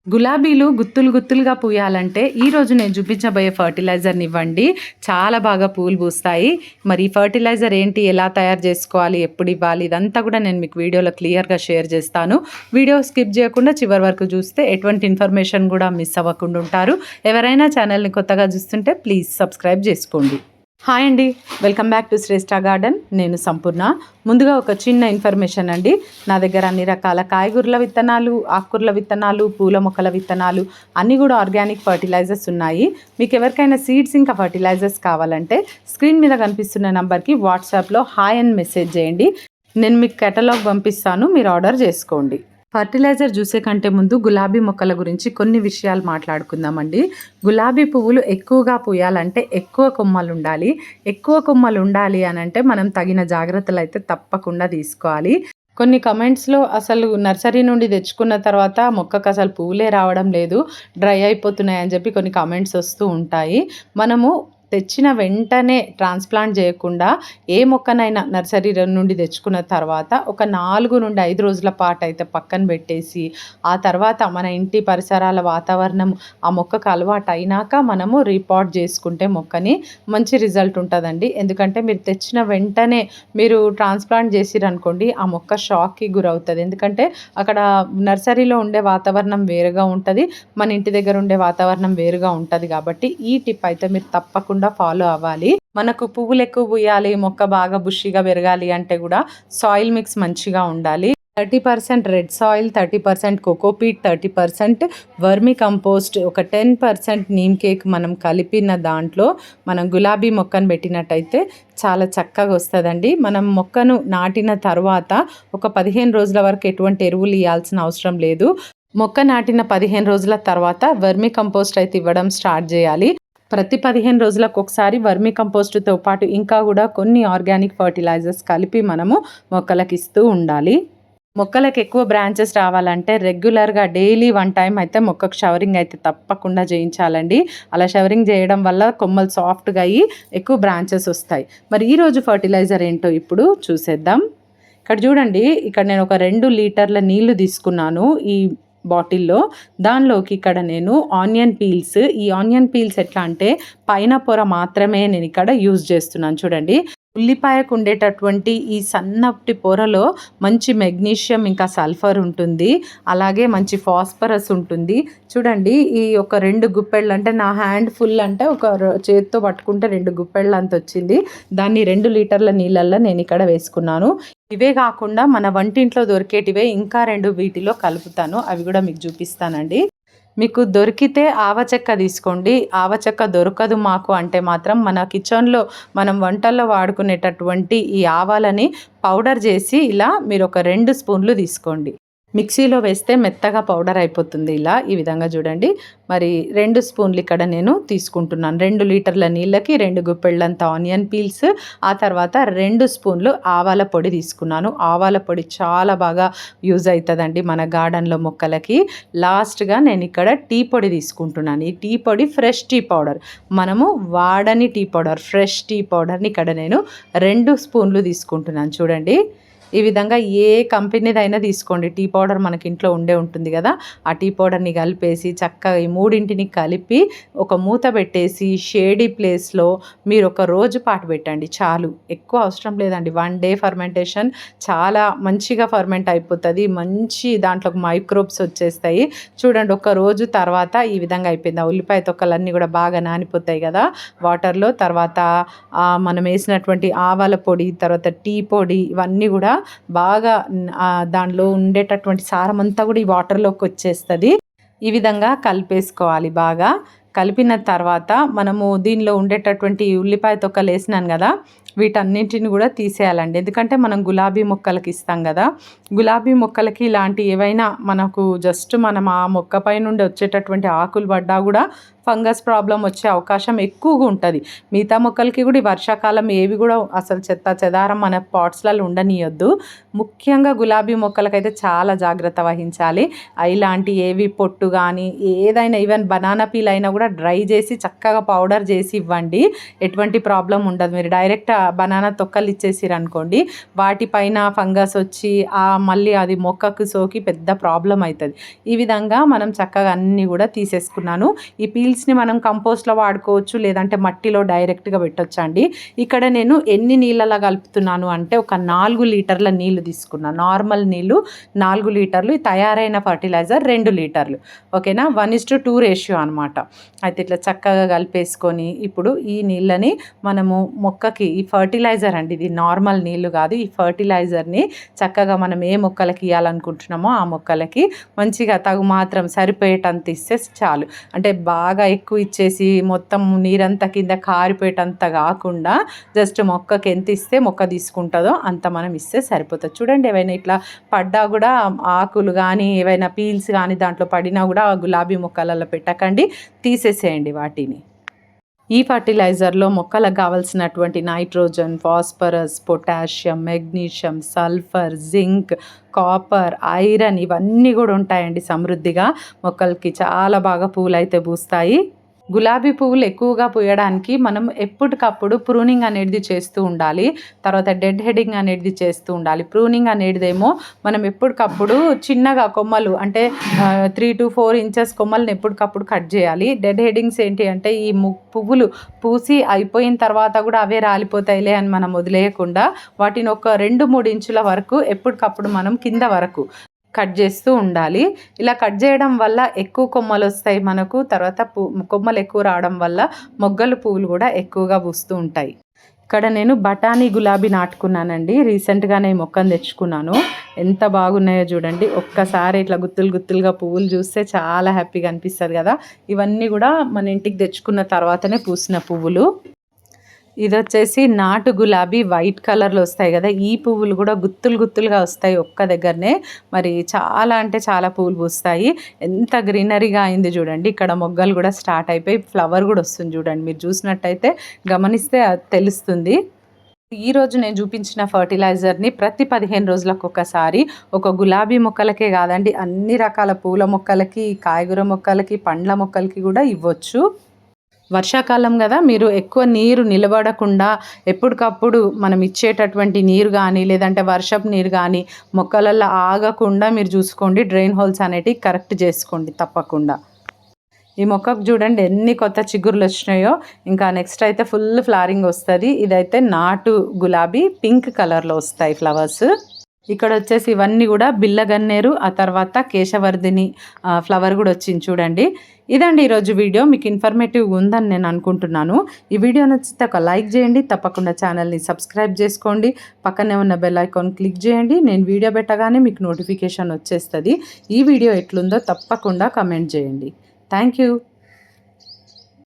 గులాబీలు గుత్తులు గుత్తులుగా పూయాలంటే ఈరోజు నేను చూపించబోయే ఫర్టిలైజర్ని ఇవ్వండి. చాలా బాగా పూలు పూస్తాయి. మరి ఈ ఫర్టిలైజర్ ఏంటి, ఎలా తయారు చేసుకోవాలి, ఎప్పుడు ఇవ్వాలి, ఇదంతా కూడా నేను మీకు వీడియోలో క్లియర్గా షేర్ చేస్తాను. వీడియో స్కిప్ చేయకుండా చివరి వరకు చూస్తే ఎటువంటి ఇన్ఫర్మేషన్ కూడా మిస్ అవ్వకుండా ఉంటారు. ఎవరైనా ఛానల్ని కొత్తగా చూస్తుంటే ప్లీజ్ సబ్స్క్రైబ్ చేసుకోండి. హాయ్ అండి, welcome back to Shreshtha garden. నేను సంపూర్ణ. ముందుగా ఒక చిన్న ఇన్ఫర్మేషన్ అండి. నా దగ్గర అన్ని రకాల కాయగూరల విత్తనాలు, ఆకుకూరల విత్తనాలు, పూల మొక్కల విత్తనాలు అన్నీ కూడా ఆర్గానిక్ ఫర్టిలైజర్స్ ఉన్నాయి. మీకు ఎవరికైనా సీడ్స్ ఇంకా ఫర్టిలైజర్స్ కావాలంటే స్క్రీన్ మీద కనిపిస్తున్న నెంబర్కి వాట్సాప్లో హాయ్ అని మెసేజ్ చేయండి. నేను మీకు కేటలాగ్ పంపిస్తాను, మీరు ఆర్డర్ చేసుకోండి. ఫర్టిలైజర్ చూసే కంటే ముందు గులాబీ మొక్కల గురించి కొన్ని విషయాలు మాట్లాడుకుందామండి. గులాబీ పువ్వులు ఎక్కువగా పూయాలంటే ఎక్కువ కొమ్మలు ఉండాలి. ఎక్కువ కొమ్మలు ఉండాలి అని అంటే మనం తగిన జాగ్రత్తలు అయితే తప్పకుండా తీసుకోవాలి. కొన్ని కమెంట్స్లో అసలు నర్సరీ నుండి తెచ్చుకున్న తర్వాత మొక్కకు అసలు పువ్వులే రావడం లేదు, డ్రై అయిపోతున్నాయి అని చెప్పి కొన్ని కమెంట్స్ వస్తూ ఉంటాయి. మనము తెచ్చిన వెంటనే ట్రాన్స్ప్లాంట్ చేయకుండా ఏ మొక్కనైనా నర్సరీ నుండి తెచ్చుకున్న తర్వాత ఒక 4 నుండి 5 రోజుల పాటు అయితే పక్కన పెట్టేసి ఆ తర్వాత మన ఇంటి పరిసరాల వాతావరణం ఆ మొక్కకు అలవాటు అయినాక మనము రీపాట్ చేసుకుంటే మొక్కని మంచి రిజల్ట్ ఉంటుందండి. ఎందుకంటే మీరు తెచ్చిన వెంటనే మీరు ట్రాన్స్ప్లాంట్ చేసిరనుకోండి, ఆ మొక్క షాక్కి గురవుతుంది. ఎందుకంటే అక్కడ నర్సరీలో ఉండే వాతావరణం వేరుగా ఉంటుంది, మన ఇంటి దగ్గర ఉండే వాతావరణం వేరుగా ఉంటుంది. కాబట్టి ఈ టిప్ అయితే మీరు తప్పకుండా ఫాలో అవ్వాలి. మనకు పువ్వులు ఎక్కువ పూయాలి, మొక్క బాగా బుషిగా పెరగాలి అంటే కూడా సాయిల్ మిక్స్ మంచిగా ఉండాలి. 30% రెడ్ సాయిల్, 30% కోకోపీట్, 30% వర్మి కంపోస్ట్, ఒక 10% నీమ్ కేక్ మనం కలిపిన దాంట్లో మనం గులాబీ మొక్కను పెట్టినట్టయితే చాలా చక్కగా వస్తుందండి. మనం మొక్కను నాటిన తర్వాత ఒక 15 రోజుల వరకు ఎటువంటి ఎరువులు ఇవ్వాల్సిన అవసరం లేదు. మొక్క నాటిన 15 రోజుల తర్వాత వర్మి కంపోస్ట్ అయితే ఇవ్వడం స్టార్ట్ చేయాలి. ప్రతి 15 రోజులకు ఒకసారి వర్మి కంపోస్ట్తో పాటు ఇంకా కూడా కొన్ని ఆర్గానిక్ ఫర్టిలైజర్స్ కలిపి మనము మొక్కలకు ఇస్తూ ఉండాలి. మొక్కలకు ఎక్కువ బ్రాంచెస్ రావాలంటే రెగ్యులర్గా డైలీ 1 టైం అయితే మొక్కకు షవరింగ్ అయితే తప్పకుండా చేయించాలండి. అలా షవరింగ్ చేయడం వల్ల కొమ్మలు సాఫ్ట్గా అయ్యి ఎక్కువ బ్రాంచెస్ వస్తాయి. మరి ఈరోజు ఫర్టిలైజర్ ఏంటో ఇప్పుడు చూసేద్దాం. ఇక్కడ చూడండి, ఇక్కడ నేను ఒక 2 లీటర్ల నీళ్లు తీసుకున్నాను ఈ బాటిల్లో. దానిలోకి ఇక్కడ నేను ఆనియన్ పీల్స్, ఈ ఆనియన్ పీల్స్ ఎట్లా అంటే పైన పొర మాత్రమే నేను ఇక్కడ యూజ్ చేస్తున్నాను. చూడండి, ఉల్లిపాయకు ఉండేటటువంటి ఈ సన్నటి పొరలో మంచి మెగ్నీషియం ఇంకా సల్ఫర్ ఉంటుంది, అలాగే మంచి ఫాస్ఫరస్ ఉంటుంది. చూడండి, ఈ ఒక 2 గుప్పెళ్ళు అంటే నా హ్యాండ్ ఫుల్ అంటే ఒక చేత్తో పట్టుకుంటే 2 గుప్పెళ్ళు అంత వచ్చింది. దాన్ని 2 లీటర్ల నీళ్ళల్లో నేను ఇక్కడ వేసుకున్నాను. ఇవే కాకుండా మన వంటింట్లో దొరికేటివే ఇంకా 2 వీటిలో కలుపుతాను, అవి కూడా మీకు చూపిస్తానండి. మీకు దొరికితే ఆవచెక్క తీసుకోండి. ఆవచెక్క దొరకదు మాకు అంటే మాత్రం మన కిచెన్లో మనం వంటల్లో వాడుకునేటటువంటి ఈ ఆవాలని పౌడర్ చేసి ఇలా మీరు ఒక 2 స్పూన్లు తీసుకోండి. మిక్సీలో వేస్తే మెత్తగా పౌడర్ అయిపోతుంది. ఇలా ఈ విధంగా చూడండి. మరి 2 స్పూన్లు ఇక్కడ నేను తీసుకుంటున్నాను. 2 లీటర్ల నీళ్ళకి 2 గుప్పెళ్ళంత ఆనియన్ పీల్స్, ఆ తర్వాత 2 స్పూన్లు ఆవాల పొడి తీసుకున్నాను. ఆవాల పొడి చాలా బాగా యూజ్ అవుతుందండి మన గార్డెన్లో మొక్కలకి. లాస్ట్గా నేను ఇక్కడ టీ పొడి తీసుకుంటున్నాను. ఈ టీ పొడి ఫ్రెష్ టీ పౌడర్, మనము వాడని టీ పౌడర్, ఫ్రెష్ టీ పౌడర్ని ఇక్కడ నేను 2 స్పూన్లు తీసుకుంటున్నాను. చూడండి, ఈ విధంగా ఏ కంపెనీదైనా తీసుకోండి. టీ పౌడర్ మనకి ఇంట్లో ఉండే ఉంటుంది కదా, ఆ టీ పౌడర్ని కలిపేసి చక్కగా ఈ 3ంటిని కలిపి ఒక మూత పెట్టేసి షేడీ ప్లేస్లో మీరు ఒక రోజు పాటు పెట్టండి చాలు. ఎక్కువ అవసరం లేదండి. 1 డే ఫర్మెంటేషన్ చాలా మంచిగా ఫర్మెంట్ అయిపోతుంది. మంచి దాంట్లో మైక్రోబ్స్ వచ్చేస్తాయి. చూడండి, ఒక రోజు తర్వాత ఈ విధంగా అయిపోయింది. ఆ ఉల్లిపాయ తొక్కలన్నీ కూడా బాగా నానిపోతాయి కదా వాటర్లో. తర్వాత మనం వేసినటువంటి ఆవాల పొడి, తర్వాత టీ పొడి, ఇవన్నీ కూడా బాగా దానిలో ఉండేటటువంటి సారం అంతా కూడా ఈ వాటర్లోకి వచ్చేస్తుంది. ఈ విధంగా కలిపేసుకోవాలి. బాగా కలిపిన తర్వాత మనము దీనిలో ఉండేటటువంటి ఉల్లిపాయ తొక్కలు వేసినాను కదా, వీటన్నింటిని కూడా తీసేయాలండి. ఎందుకంటే మనం గులాబీ మొక్కలకి ఇస్తాం కదా, గులాబీ మొక్కలకి ఇలాంటి ఏవైనా మనకు జస్ట్ మనం ఆ మొక్కపై నుండి వచ్చేటటువంటి ఆకులు పడ్డా కూడా ఫంగస్ ప్రాబ్లం వచ్చే అవకాశం ఎక్కువగా ఉంటుంది. మిగతా మొక్కలకి కూడా ఈ వర్షాకాలం ఏవి కూడా అసలు చెత్త చెదారం మన పాట్స్లలో ఉండనియొద్దు. ముఖ్యంగా గులాబీ మొక్కలకైతే చాలా జాగ్రత్త వహించాలి. ఇలాంటి ఏవి పొట్టు కానీ ఏదైనా ఈవెన్ బనానా పీల్ అయినా కూడా డ్రై చేసి చక్కగా పౌడర్ చేసి ఇవ్వండి. ఎటువంటి ప్రాబ్లం ఉండదు. మీరు డైరెక్ట్ బనానా తొక్కలు ఇచ్చేసిరనుకోండి, వాటిపైన ఫంగస్ వచ్చి మళ్ళీ అది మొక్కకు సోకి పెద్ద ప్రాబ్లం అవుతుంది. ఈ విధంగా మనం చక్కగా అన్నీ కూడా తీసేసుకున్నాను. ఈ పీల్స్ని మనం కంపోస్ట్లో వాడుకోవచ్చు, లేదంటే మట్టిలో డైరెక్ట్గా పెట్టొచ్చు అండి. ఇక్కడ నేను ఎన్ని నీళ్ళలా కలుపుతున్నాను అంటే ఒక 4 లీటర్ల నీళ్లు తీసుకున్నాను. నార్మల్ నీళ్ళు 4 లీటర్లు, తయారైన ఫర్టిలైజర్ 2 లీటర్లు. ఓకేనా, 1:2 రేషియో అనమాట. అయితే ఇట్లా చక్కగా కలిపేసుకొని ఇప్పుడు ఈ నీళ్ళని మనము మొక్కకి, ఈ ఫర్టిలైజర్ అండి ఇది, నార్మల్ నీళ్ళు కాదు, ఈ ఫర్టిలైజర్ని చక్కగా మనం ఏ మొక్కలకి ఇవ్వాలనుకుంటున్నామో ఆ మొక్కలకి మంచిగా తగు మాత్రం సరిపోయేటంత ఇస్తే చాలు. అంటే బాగా ఎక్కువ ఇచ్చేసి మొత్తం నీరంతా కింద కారిపోయేటంత కాకుండా జస్ట్ మొక్కకి ఎంత ఇస్తే మొక్క తీసుకుంటుందో అంత మనం ఇస్తే సరిపోతుంది. చూడండి, ఏవైనా ఇట్లా పడ్డా కూడా ఆకులు కానీ ఏవైనా పీల్స్ కానీ దాంట్లో పడినా కూడా గులాబీ మొక్కలలో పెట్టకండి, తీసేసేయండి వాటిని. ఈ ఫర్టిలైజర్లో మొక్కలకు కావాల్సినటువంటి nitrogen, phosphorus, potassium, magnesium, sulphur, zinc, copper, iron ఇవన్నీ కూడా ఉంటాయండి సమృద్ధిగా. మొక్కలకి చాలా బాగా పూలు అయితే పూస్తాయి. గులాబీ పువ్వులు ఎక్కువగా పూయడానికి మనం ఎప్పటికప్పుడు ప్రూనింగ్ అనేది చేస్తూ ఉండాలి. తర్వాత డెడ్ హెడింగ్ అనేది చేస్తూ ఉండాలి. ప్రూనింగ్ అనేదిదేమో మనం ఎప్పటికప్పుడు చిన్నగా కొమ్మలు అంటే 3 to 4 ఇంచెస్ కొమ్మలను ఎప్పటికప్పుడు కట్ చేయాలి. డెడ్ హెడింగ్స్ ఏంటి అంటే ఈ పువ్వులు పూసి అయిపోయిన తర్వాత కూడా అవే రాలిపోతాయిలే అని మనం వదిలేయకుండా వాటిని ఒక 2-3 ఇంచుల వరకు ఎప్పటికప్పుడు మనం కింద వరకు కట్ చేస్తూ ఉండాలి. ఇలా కట్ చేయడం వల్ల ఎక్కువ కొమ్మలు వస్తాయి మనకు. తర్వాత కొమ్మలు ఎక్కువ రావడం వల్ల మొగ్గలు పువ్వులు కూడా ఎక్కువగా పూస్తూ ఉంటాయి. ఇక్కడ నేను బఠానీ గులాబీ నాటుకున్నానండి. రీసెంట్గానే ఈ మొక్కను తెచ్చుకున్నాను. ఎంత బాగున్నాయో చూడండి. ఒక్కసారి ఇట్లా గుత్తులు గుత్తులుగా పువ్వులు చూస్తే చాలా హ్యాపీగా అనిపిస్తుంది కదా. ఇవన్నీ కూడా మన ఇంటికి తెచ్చుకున్న తర్వాతనే పూసిన పువ్వులు. ఇది వచ్చేసి నాటు గులాబీ వైట్ కలర్లో వస్తాయి కదా, ఈ పువ్వులు కూడా గుత్తులు గుత్తులుగా వస్తాయి ఒక్క దగ్గరనే. మరి చాలా అంటే చాలా పువ్వులు పూస్తాయి. ఎంత గ్రీనరీగా అయింది చూడండి. ఇక్కడ మొగ్గలు కూడా స్టార్ట్ అయిపోయి ఫ్లవర్ కూడా వస్తుంది చూడండి. మీరు చూసినట్టయితే గమనిస్తే తెలుస్తుంది. ఈరోజు నేను చూపించిన ఫర్టిలైజర్ని ప్రతి 15 రోజులకు ఒకసారి ఒక గులాబీ మొక్కలకే కాదండి, అన్ని రకాల పూల మొక్కలకి, కాయగూర మొక్కలకి, పండ్ల మొక్కలకి కూడా ఇవ్వచ్చు. వర్షాకాలం కదా, మీరు ఎక్కువ నీరు నిలబడకుండా ఎప్పటికప్పుడు మనం ఇచ్చేటటువంటి నీరు కానీ లేదంటే వర్షపు నీరు కానీ మొక్కలలో ఆగకుండా మీరు చూసుకోండి. డ్రైన్ హోల్స్ అనేటివి కరెక్ట్ చేసుకోండి తప్పకుండా. ఈ మొక్కకు చూడండి ఎన్ని కొత్త చిగురులు వచ్చినాయో. ఇంకా నెక్స్ట్ అయితే ఫుల్ ఫ్లవరింగ్ వస్తుంది. ఇదైతే నాటు గులాబీ పింక్ కలర్లో వస్తాయి ఫ్లవర్స్. ఇక్కడ వచ్చేసి ఇవన్నీ కూడా బిల్లగన్నేరు, ఆ తర్వాత కేశవర్ధిని ఫ్లవర్ కూడా వచ్చింది చూడండి. ఇదండి ఈరోజు వీడియో. మీకు ఇన్ఫర్మేటివ్ ఉందని నేను అనుకుంటున్నాను. ఈ వీడియో నచ్చితే ఒక లైక్ చేయండి, తప్పకుండా ఛానల్ని సబ్స్క్రైబ్ చేసుకోండి, పక్కనే ఉన్న బెల్ ఐకాన్ క్లిక్ చేయండి. నేను వీడియో పెట్టగానే మీకు నోటిఫికేషన్ వచ్చేస్తుంది. ఈ వీడియో ఎట్లుందో తప్పకుండా కమెంట్ చేయండి. Thank you.